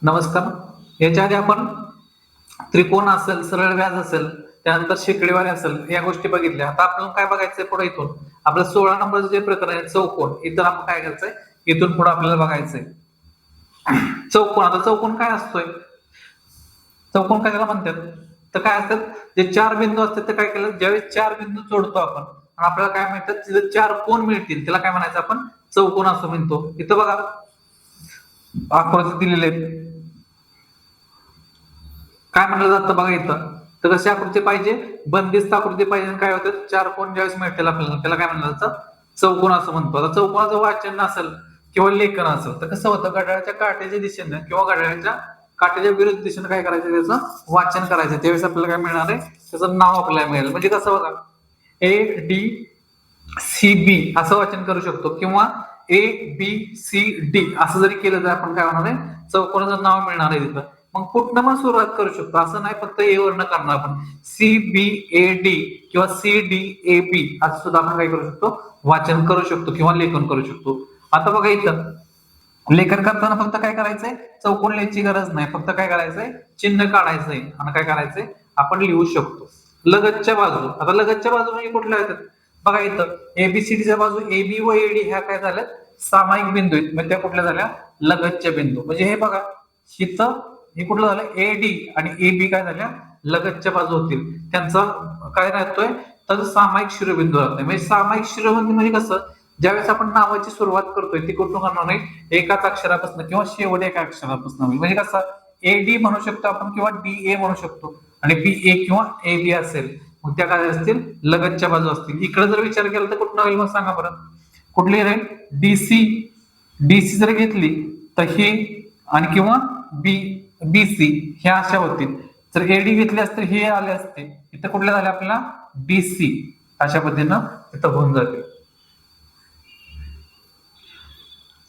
नमस्कार. याच्या आधी आपण त्रिकोण असेल, सरळ व्याज असेल, त्यानंतर शेकडेवारी असेल, या गोष्टी बघितल्या. आता आपल्याला काय बघायचंय पुढे इथून? आपलं 16 नंबरचं जे प्रकरण आहे चौकोन, इथं आपण काय करायचंय? इथून पुढे आपल्याला बघायचंय चौकोन. आता चौकोन काय असतोय? चौकोन कशाला म्हणतात? तर काय असतात? जे चार बिंदू असतात ते काय केलं? ज्यावेळेस चार बिंदू जोडतो आपण आणि आपल्याला काय मिळतात? तिथे चार कोन मिळतील, त्याला काय म्हणायचं आपण? चौकोन असं म्हणतो. इथं बघा आकृती दिलेले आहेत. काय म्हणलं जातं बघा इथं? तर कशी आकृती पाहिजे? बंदिस्त आकृती पाहिजे. काय होतं? चार कोन ज्यावेळेस मिळतील आपल्याला त्याला काय म्हणलं जातं? चौकोन असं म्हणतो. आता चौकोनाचं वाचन असेल किंवा लेखन असेल तर कसं होतं? घड्याळाच्या काट्याच्या दिशेने किंवा घड्याळाच्या काट्याच्या विरुद्ध दिशेने काय करायचं? त्याचं वाचन करायचं. त्यावेळेस आपल्याला काय मिळणार आहे? त्याचं नाव आपल्याला मिळेल. म्हणजे कसं बघा, ADCB असं वाचन करू शकतो किंवा ABCD असं जरी केलं तर आपण काय होणार आहे? चौकोनाचं नाव मिळणार आहे तिथं. मग कुठनं पण सुरुवात करू शकतो, असं नाही फक्त ए वरनं करणार आपण. CBAD किंवा CDAB असं सुद्धा आपण काय करू शकतो? वाचन करू शकतो किंवा लेखन करू शकतो. आता बघा इथं लेखन करताना फक्त काय करायचंय? चौकोन लिहायची गरज नाही, फक्त काय करायचंय? चिन्ह काढायचंय आणि काय करायचंय? आपण लिहू शकतो. लगतच्या बाजू, आता लगतच्या बाजू म्हणजे कुठल्या येतात? बघा इथं एबीसीडीच्या बाजू AB व AD ह्या काय झाल्या? सामायिक बिंदू आहेत. म्हणजे त्या कुठल्या झाल्या? लगतच्या बिंदू. म्हणजे हे बघा इथं हे कुठलं झालं? AD आणि AB काय झाल्या? लगतच्या बाजू होतील. त्यांचा काय राहतोय? तर सामायिक शिरोबिंदू राहतोय. म्हणजे सामायिक शिरोबिंदू म्हणजे कसं? ज्यावेळेस आपण नावाची सुरुवात करतोय ती कुठून करणार नाही? एकाच अक्षरापासून किंवा शेवट एका अक्षरापासून. म्हणजे कसं? AD म्हणू शकतो आपण किंवा DA म्हणू शकतो आणि BA किंवा AB असेल मग त्या काय असतील? लगतच्या बाजू असतील. इकडे जर विचार केला तर कुठं होईल मग सांगा बरं? कुठली राहील? DC जर घेतली तर हे आणि किंवा BC ह्या अशा होतील. जर AD घेतल्यास तर हे आले असते. इथं कुठल्या झाले आपल्याला? BC अशा पद्धतीनं इथं होऊन जाते.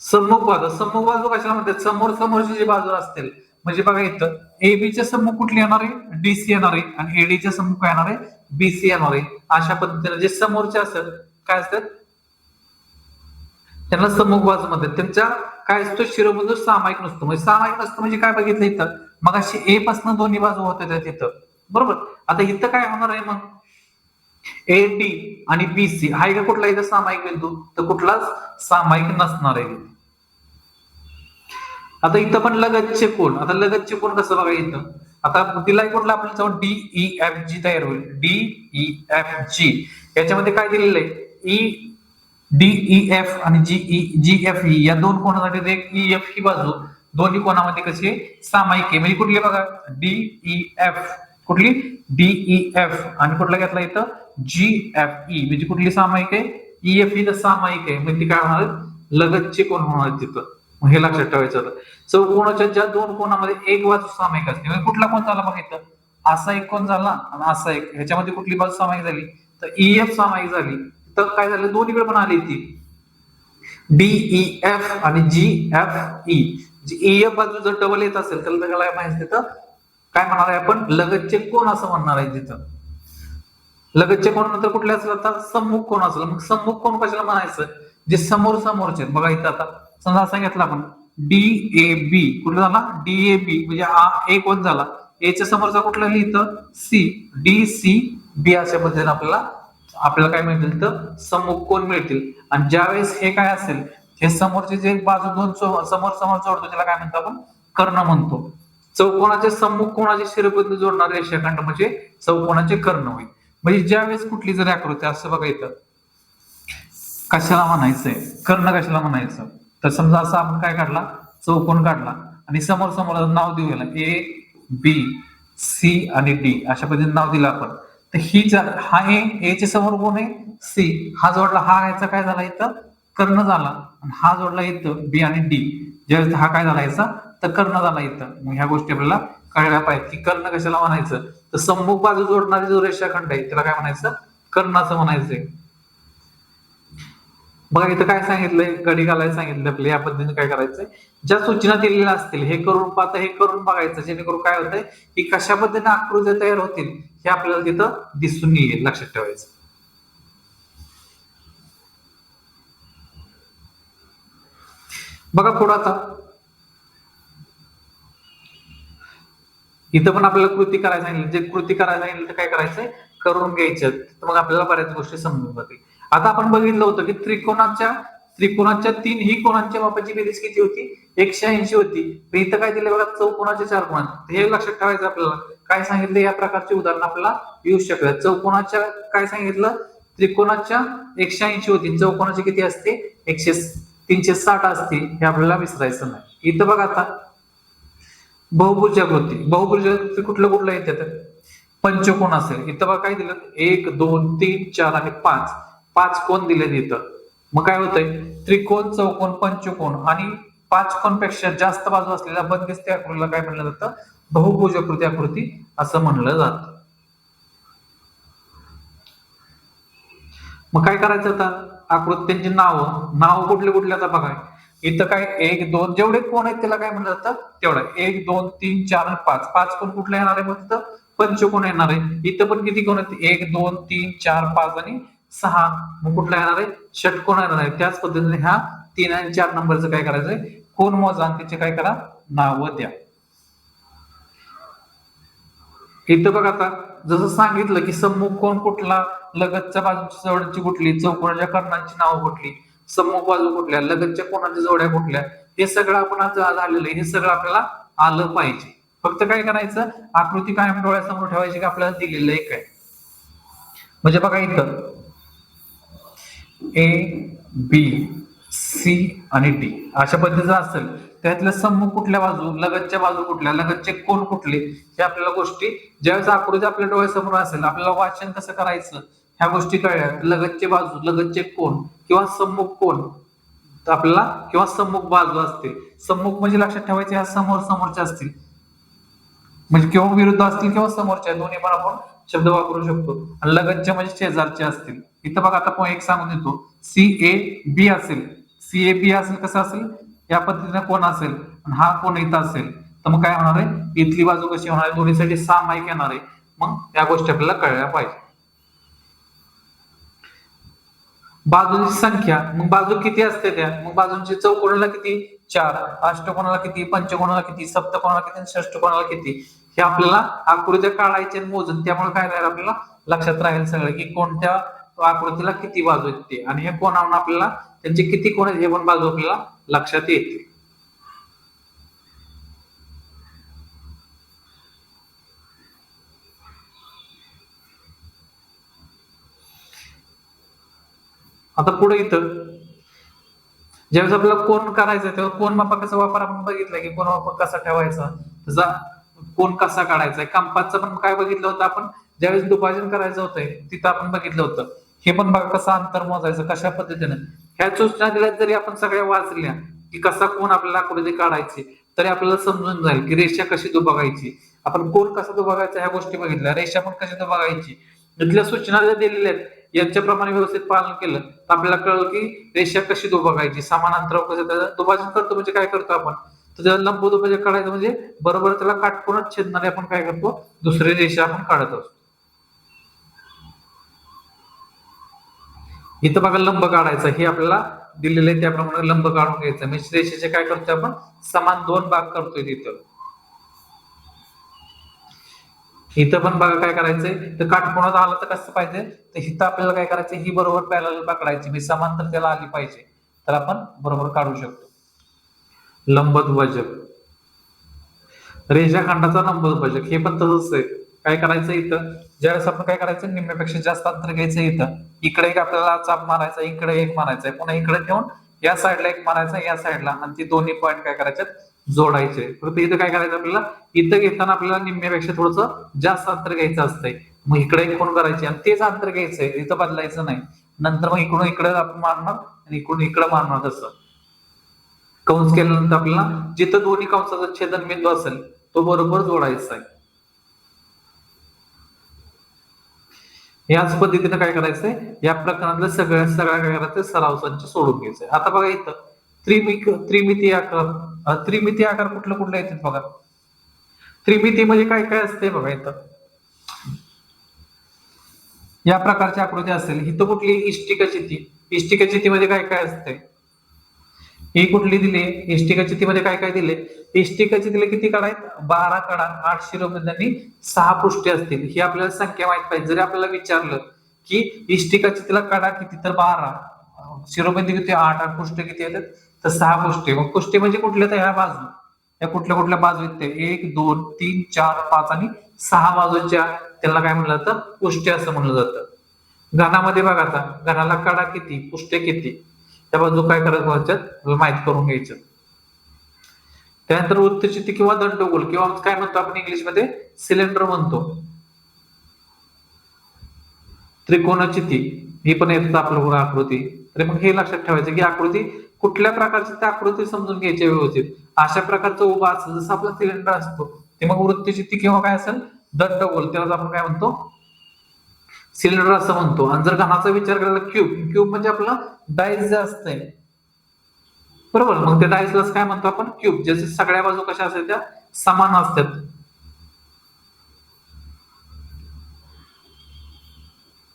सम्मुख बाजू, सम्मुख बाजू कशाला म्हणतात? समोर समोरची जी बाजू असतील म्हणजे बघा इथं एबीच्या सम्मुख कुठली येणार आहे? डीसी येणार आहे आणि एडीच्या सम्मुख काय येणार आहे? बीसी येणार आहे. अशा पद्धतीने जे समोरचे असतात काय असतात? त्यांना सम्मुख बाजू म्हणतात. त्यांच्या काय असतो? शिरोबिंदू सामायिक नसतो. म्हणजे सामायिक नसतं म्हणजे काय बघितलं इथं? मग अशी ए पासून दोन्ही बाजू होत्या तिथं, बरोबर? आता इथं काय होणार आहे मग? एडी आणि बीसी हा एक कुठला इथं सामायिक बिंदू तर कुठलाच सामायिक नसणार आहे. आता इथं पण लगतचे कोण, आता लगतचे कोण कसं बघा इथं? आता तिला कुठला आपल्याला DEFG तयार होईल. DEFG याच्यामध्ये काय दिलेलं आहे? DEF आणि GFE या दोन कोणासाठी EF ही बाजू दोन्ही कोणामध्ये कशी सामायिक आहे? म्हणजे कुठली बघा? DEF कुठली? DEF आणि कुठला घेतला इथं? GFE म्हणजे कुठली सामायिक आहे? EFE तर सामायिक आहे म्हणजे काय होणार? लगतचे कोण होणार तिथं. हे लक्षात ठेवायचं होतं. चौकोनाच्या ज्या दोन कोणामध्ये एक बाजू सामायिक असते म्हणजे कुठला कोण झाला बघा इथं? असा एक कोण झाला आणि असा एक, ह्याच्यामध्ये कुठली बाजू सामायिक झाली? तर EF सामायिक झाली. तर काय झालं? दोन्हीकडे पण आली ती DEF आणि GFE. EF बाजू जर डबल येत असेल तर त्याला माहिती तिथं काय म्हणणार आहे आपण? लगतचे कोण असं म्हणणार आहे तिथं. लगतचे कोण नंतर कुठले असेल? आता सम्मुख कोण असेल. मग सम्मुख कोण कशाला म्हणायचं? जे समोर समोरचे बघा इथं आता समजा असं घेतलं आपण DAB कुठला झाला? DAB म्हणजे A कोण झाला? एच्या समोरचा कुठला लिहितं? C DCB अशा पद्धतीने आपल्याला काय मिळतील? तर सम्मुख कोण मिळतील. आणि ज्यावेळेस हे काय असेल? हे समोरचे जे बाजू दोन समोर समोर जोडतो त्याला काय म्हणतो आपण? कर्ण म्हणतो. चौकोनाचे सम्मुख कोणाचे शिरोबिंदू जोडणारे रेषाखंड म्हणजे चौकोनाचे कर्ण होईल. म्हणजे ज्यावेळेस कुठली जरी आकृती असं बघा इथं कशाला म्हणायचंय? कर्ण कशाला म्हणायचं? तर समजा असं आपण काय काढला? चौकोन काढला आणि समोर समोर नाव देऊ याला ABC आणि D अशा पद्धतीने नाव दिलं आपण. तर ही हा A च्या समोर कोण आहे? C हा जोडला, हा याचा काय झाला इथं? कर्ण झाला आणि हा जोडला इथं B आणि D ज्यावेळेस हा काय झाला याचा? तर कर्ण झाला इथं. मग ह्या गोष्टी आपल्याला कळल्या पाहिजे की कर्ण कशाला म्हणायचं? तर सम्मुख बाजू जोडणारी जो रेषाखंड आहे त्याला काय म्हणायचं? कर्ण असं म्हणायचंय. बघा इथं काय सांगितलंय? गडी घालायला सांगितलं आपल्या. या पद्धतीने काय करायचंय? ज्या सूचना दिलेल्या असतील हे करून पाहता हे करून बघायचं जेणेकरून काय होतंय की कशा पद्धतीने आकृती तयार होतील हे आपल्याला तिथं दिसून येईल. लक्षात ठेवायचं. बघा पुढं आता इथं पण आपल्याला कृती करायला सांगितलं, जे कृती करायला सांगितलं तर काय करायचंय, करून घ्यायचं. तर मग आपल्याला बऱ्याच गोष्टी समजून जातील. आता आपण बघितलं होतं की त्रिकोणाच्या तीनही कोणांच्या मापाची बेरीज किती होती, 180 होती. इथं काय दिलं बघा, चौकोनाचे 4 कोण, हे लक्षात ठेवायचं आपल्याला. काय सांगितलं, या प्रकारचे उदाहरण आपल्याला येऊ शकतात. चौकोनाच्या काय सांगितलं, त्रिकोणाच्या 180 होती, चौकोनाची किती असते, 360 असते. हे आपल्याला विसरायचं नाही. इथं बघा आता बहुभुजाकृती कुठलं कुठलं येतात, पंचकोन असेल. इथं बघा काय दिलं, 1 2 3 4 आणि 5, 5 कोण दिले इथं. मग काय होतंय, त्रिकोण, चौकोन, पंचकोन आणि 5 कोणपेक्षा जास्त बाजू असलेल्या बंदिस्त आकृतीला काय म्हणलं जातं, बहुभुजाकृती आकृती असं म्हणलं जातं. मग काय करायचं आता, आकृत्यांची नाव कुठले कुठले आता बघा. इथं काय 1 2 जेवढे कोण आहेत त्याला काय म्हणलं जातं, तेवढं 1 2 3 4 आणि 5, 5 कोण कुठले येणार आहे, मग तिथं पंचकोन येणार आहे. इथं पण किती कोण आहेत, 1 2 3 4 5 आणि 6, मग कुठला येणार आहे, षटकोन येणार आहे. त्याच पद्धतीने ह्या 3 आणि 4 नंबरचं काय करायचंय, कोण मोजा आणि त्याचे काय करा, नावं द्या. इथं बघा आता जसं सांगितलं की सम्मुख कोण कुठला, लगतच्या बाजूची जवळची कुठली, चौकोनाच्या कर्णांची नावं कुठली, सम्मुख बाजू कुठल्या, लगतच्या कोणाच्या जोड्या कुठल्या, हे सगळं आपण आज झालेलं आहे. हे सगळं आपल्याला आलं पाहिजे. फक्त काय करायचं, आकृती कायम डोळ्यासमोर ठेवायची की आपल्याला दिलेलं आहे काय. म्हणजे बघा इथं ए बी सी आणि डी अशा पद्धतीचं असेल, त्यातल्या सम्मुख कुठल्या बाजू, लगतच्या बाजू कुठल्या, लगतचे कोण कुठले, हे आपल्याला गोष्टी ज्यावेळेस आकृती आपल्या डोळ्यासमोर असेल, आपल्याला वाचन कसं करायचं ह्या गोष्टी कळल्या. लगतचे बाजू, लगतचे कोण किंवा सम्मुख कोण आपल्याला, किंवा सम्मुख बाजू असते. सम्मुख म्हणजे लक्षात ठेवायचे ह्या समोरच्या असतील, म्हणजे किंवा विरुद्ध असतील किंवा समोरच्या, दोन्ही पण आपण शब्द वापरू शकतो. आणि लगतच्या म्हणजे शेजारचे असतील. इथं बघा आता आपण एक सांगून देतो, सी ए बी असेल, सी ए बी असेल कसं असेल, या पद्धतीने कोण असेल आणि हा कोण इथं असेल, तर मग काय होणार आहे, इथली बाजू कशी होणार आहे, दोन्हीसाठी सामायिक येणार आहे. मग या गोष्टी आपल्याला कळल्या पाहिजे. बाजूंची संख्या, मग बाजू किती असते त्या, मग बाजूंची चौकोनाला किती, 4, अष्टकोनाला किती, पंचकोनाला किती, सप्तकोनाला किती, षष्टकोनाला किती, हे आपल्याला आकृत्या काढायचे आणि मोजून. त्यामुळे काय राहील, आपल्याला लक्षात राहील सगळं की कोणत्या आकृतीला किती बाजू आहेत ते, आणि हे कोणावरून आपल्याला त्यांचे किती कोण आहेत हे पण बाजू आपल्याला लक्षात येते. आता पुढे इथं ज्यावेळेस आपल्याला कोण करायचं तेव्हा कोण मापकाचा वापर आपण बघितला की कोण मापक कसा ठेवायचा, त्याचा कोण कसा काढायचा. कंपासचं पण काय बघितलं होतं आपण, ज्यावेळेस दुभाजन करायचं होतंय तिथं आपण बघितलं होतं. हे पण बघा कसं अंतर मोजायचं, कशा पद्धतीने ह्या सूचना दिल्या जरी आपण सगळ्या वाचल्या की कसा कोण आपल्याला आकृती काढायची, तरी आपल्याला समजून जाईल की रेषा कशी दुभागायची, आपण कोण कसा दुभागायचा ह्या गोष्टी बघितल्या, रेषा पण कशी दुभागायची. इथल्या सूचना ज्या दिलेल्या आहेत यांच्याप्रमाणे व्यवस्थित पालन केलं तर आपल्याला कळलं की रेषा कशी दुभागायची, समान अंतरावर कसं त्याचं दुभाजन करतो. म्हणजे काय करतो आपण, तर त्याला लंब दुभाजक काढायचं, म्हणजे बरोबर त्याला काटकोनात छेदणारे आपण काय करतो, दुसरी रेषा आपण काढत असतो. इथं बघा लंब काढायचा, हे आपल्याला दिलेलं आहे त्याप्रमाणे लंब काढून घ्यायचं. म्हणजे रेषेचे काय करतोय आपण, समान 2 भाग करतोय तिथं. इथं पण बघा काय करायचंय, तर काटकोनात आलं तर कसं पाहिजे, तर इथं आपल्याला काय करायचं, ही बरोबर पॅरलल पकडायची, मी समांतर त्याला आली पाहिजे, तर आपण बरोबर काढू शकतो. लंब दुभाजक, रेषाखंडाचा लंब दुभाजक, हे पण तसंच आहे. काय करायचं इथं, ज्यावेळेस आपण काय करायचं, निम्म्यापेक्षा जास्त अंतर घ्यायचं. इथं इकडे एक आपल्याला चाप मारायचा, इकडे एक मारायचा, पुन्हा इकडे ठेवून या साईडला एक मारायचा, या साईडला, आणि ती दोन्ही पॉईंट काय करायचे, जोडायचे. परत इथं काय करायचं आपल्याला, इथं घेताना आपल्याला निम्म्यापेक्षा थोडस जास्त अंतर घ्यायचं असतंय. मग इकडे एक कोण करायचे आणि तेच अंतर घ्यायचंय, इथं बदलायचं नाही. नंतर मग इकडून इकडे आपण मारणार आणि इकडून इकडे मारणार. तसं कंस केल्यानंतर आपल्याला जिथं दोन्ही कंसाचा छेदनबिंदू असेल तो बरोबर जोडायचा आहे. याच पद्धतीने काय करायचंय, या प्रकरणातलं सगळ्या काय करायचं, सराव संच सोडून घ्यायचंय. आता बघा इथं त्रिमितीय आकार, त्रिमितीय आकार कुठलं कुठलं येतात बघा. त्रिमिती म्हणजे काय काय असते बघा. इथं या प्रकारची आकृती असेल, इथं कुठली इष्टिका चिती, इष्टिका चितीमध्ये काय काय असते, ही कुठली दिली इष्टिका चितीमध्ये काय काय दिले इष्टिका चितीला किती कडा आहेत 12 कडा 8 शिरोबिंदू आणि 6 पृष्ठे असतील ही आपल्याला संख्या माहित पाहिजे जरी आपल्याला विचारलं की इष्टिका चितीला कडा किती तर 12 शिरोबिंदू किती 8 8 पृष्ठ किती येतात तर 6 पृष्ठे मग पृष्ठे म्हणजे कुठल्या तर ह्या बाजू या कुठल्या कुठल्या बाजू आहेत ते 1 2 3 4 5 आणि 6 बाजूच्या त्याला काय म्हणलं जातं पृष्ठे असं म्हणलं जातं घनामध्ये बघा आता घनाला कडा किती पृष्ठे किती त्या बाजू काय करायचं माहित करून घ्यायचं त्यानंतर वृत्तचिती किंवा दंडगोल किंवा काय म्हणतो आपण इंग्लिशमध्ये सिलेंडर म्हणतो त्रिकोणचिती ही पण येतात आपल्याकडे आकृती तर मग हे लक्षात ठेवायचं की आकृती कुठल्या प्रकारची त्या आकृती समजून घ्यायची व्यवस्थित अशा प्रकारचं उभा असतं जसं आपला सिलेंडर असतो ते मग वृत्तचिती किंवा काय असेल दंडगोल त्याला आपण काय म्हणतो सिलेंडर असं म्हणतो आणि जर घनाचा विचार करायला क्यूब क्यूब म्हणजे आपला डायस जे असतंय बरोबर मग त्या डायसलाच काय म्हणतो आपण क्यूब ज्याच्या सगळ्या बाजू कशा असतात त्या समान असतात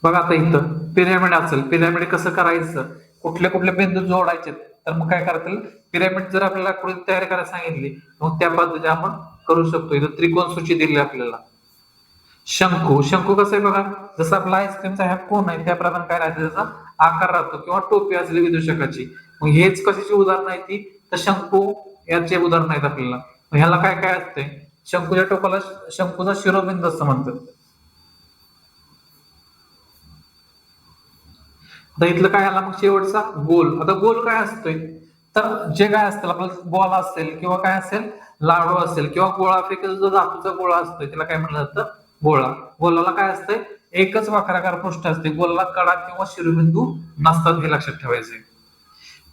बघा आता इथं पिरॅमिड असेल पिरॅमिड कसं करायचं कुठल्या कुठल्या बिंदू जोडायचे तर मग काय करता येईल पिरॅमिड जर आपल्याला आकृती तयार करायला सांगितली मग त्या पद्धतीने आपण करू शकतो इथं त्रिकोण सूची दिली आपल्याला शंकू शंकू कसं आहे बघा जसं आपला आईस्क्रीमचा ह्या कोण आहे त्याप्रमाणे काय राहते त्याचा आकार राहतो किंवा टोपी असली विदूषकाची मग हेच कशाची उदाहरणं आहे ती तर शंकू याचे उदाहरण आहेत आपल्याला मग ह्याला काय काय असते शंकूच्या टोकाला शंकूचा शिरोबिंदू असं म्हणतात आता इथलं काय आला मग शेवटचा गोल आता गोल काय असतोय तर जे काय असतं आपलं बॉल असेल किंवा काय असेल लाडू असेल किंवा गोळा फेकायचा जो धातूचा गोळा असतोय त्याला काय म्हणलं जातं गोळा गोलाला काय असतंय एकच वक्राकार पृष्ठ असते गोलाला कडा किंवा शिरोबिंदू नसतात हे लक्षात ठेवायचंय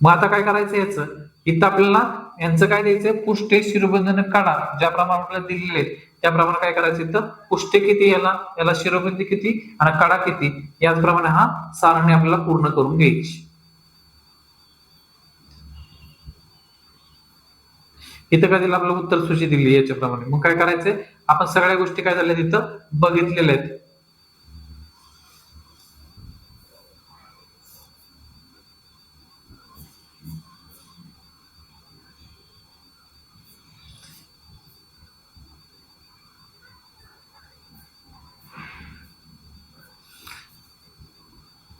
मग आता काय करायचं याचं इथं आपल्याला यांचं काय द्यायचंय पुष्ठे शिरोबिंदू आणि कडा ज्याप्रमाणे आपल्याला दिलेले आहेत त्याप्रमाणे काय करायचं इथं पुष्ठे किती याला याला शिरोबिंदू किती आणि कडा किती याचप्रमाणे हा सारणी आपल्याला पूर्ण करून घ्यायची इथं काय दिलं आपल्याला उत्तर सूची दिली याच्याप्रमाणे मग काय करायचंय आपण सगळ्या गोष्टी काय झाल्या तिथं बघितलेल्या आहेत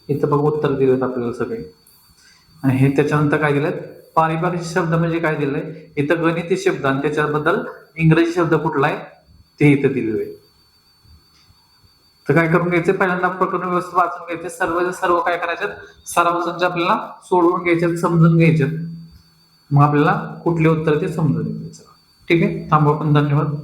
इथं बघ उत्तर दिलेत आपल्याला सगळे आणि हे त्याच्यानंतर काय दिलेत पारिभाषिक शब्द म्हणजे काय दिलंय इथं गणिती शब्द आणि त्याच्याबद्दल इंग्रजी शब्द कुठला आहे ते इथं दिलेलं आहे तर काय करून घ्यायचं पहिल्यांदा प्रकरण व्यवस्थित वाचून घ्यायचे सर्व काय करायच्यात सराव संच आपल्याला सोडवून घ्यायच्यात समजून घ्यायच्यात मग आपल्याला कुठले उत्तर ते समजून घ्यायचं ठीक आहे थांबू आपण धन्यवाद